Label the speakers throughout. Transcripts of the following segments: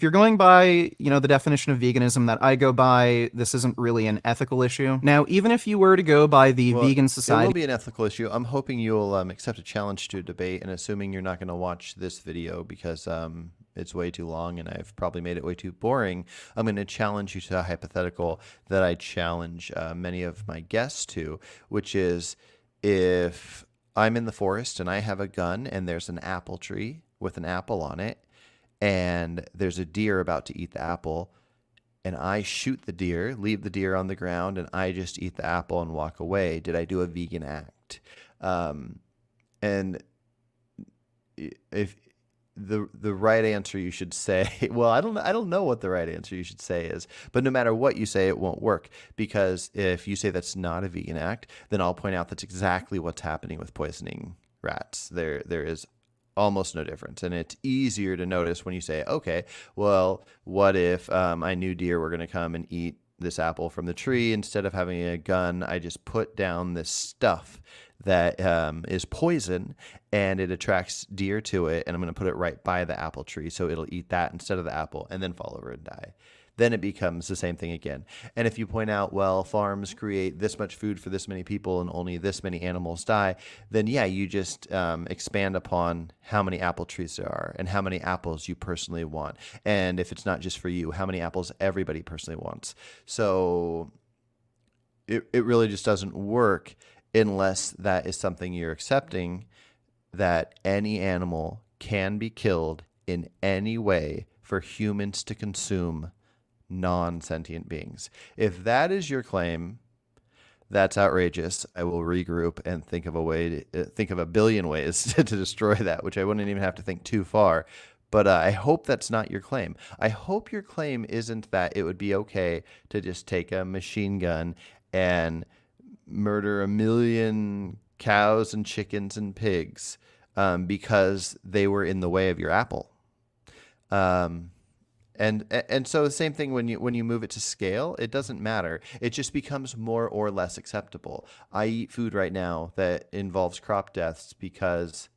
Speaker 1: If you're going by, the definition of veganism that I go by, this isn't really an ethical issue. Now, even if you were to go by the
Speaker 2: Well,
Speaker 1: vegan
Speaker 2: it will
Speaker 1: society,
Speaker 2: be an ethical issue. I'm hoping you'll accept a challenge to a debate, and assuming you're not going to watch this video because it's way too long and I've probably made it way too boring, I'm going to challenge you to a hypothetical that I challenge many of my guests to, which is if I'm in the forest and I have a gun and there's an apple tree with an apple on it, and there's a deer about to eat the apple, and I shoot the deer, leave the deer on the ground, and I just eat the apple and walk away, did I do a vegan act? Um, and if the right answer you should say, well, I don't know what the right answer you should say is, but no matter what you say, it won't work, because if you say that's not a vegan act, then I'll point out that's exactly what's happening with poisoning rats. There is almost no difference. And it's easier to notice when you say, okay, well, what if I knew deer were going to come and eat this apple from the tree? Instead of having a gun, I just put down this stuff that is poison, and it attracts deer to it, and I'm going to put it right by the apple tree so it'll eat that instead of the apple and then fall over and die. Then it becomes the same thing again. And if you point out, well, farms create this much food for this many people and only this many animals die, then yeah, you just expand upon how many apple trees there are and how many apples you personally want. And if it's not just for you, how many apples everybody personally wants. So it really just doesn't work unless that is something you're accepting, that any animal can be killed in any way for humans to consume non-sentient beings. If that is your claim, that's outrageous. I will regroup and think of a way to think of a billion ways to destroy that, which I wouldn't even have to think too far. But I hope that's not your claim. I hope your claim isn't that it would be okay to just take a machine gun and murder a million cows and chickens and pigs because they were in the way of your apple. Um, and so the same thing when you move it to scale, it doesn't matter. It just becomes more or less acceptable. I eat food right now that involves crop deaths because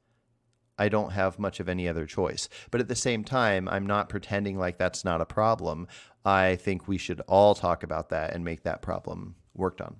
Speaker 2: I don't have much of any other choice. But at the same time, I'm not pretending like that's not a problem. I think we should all talk about that and make that problem worked on.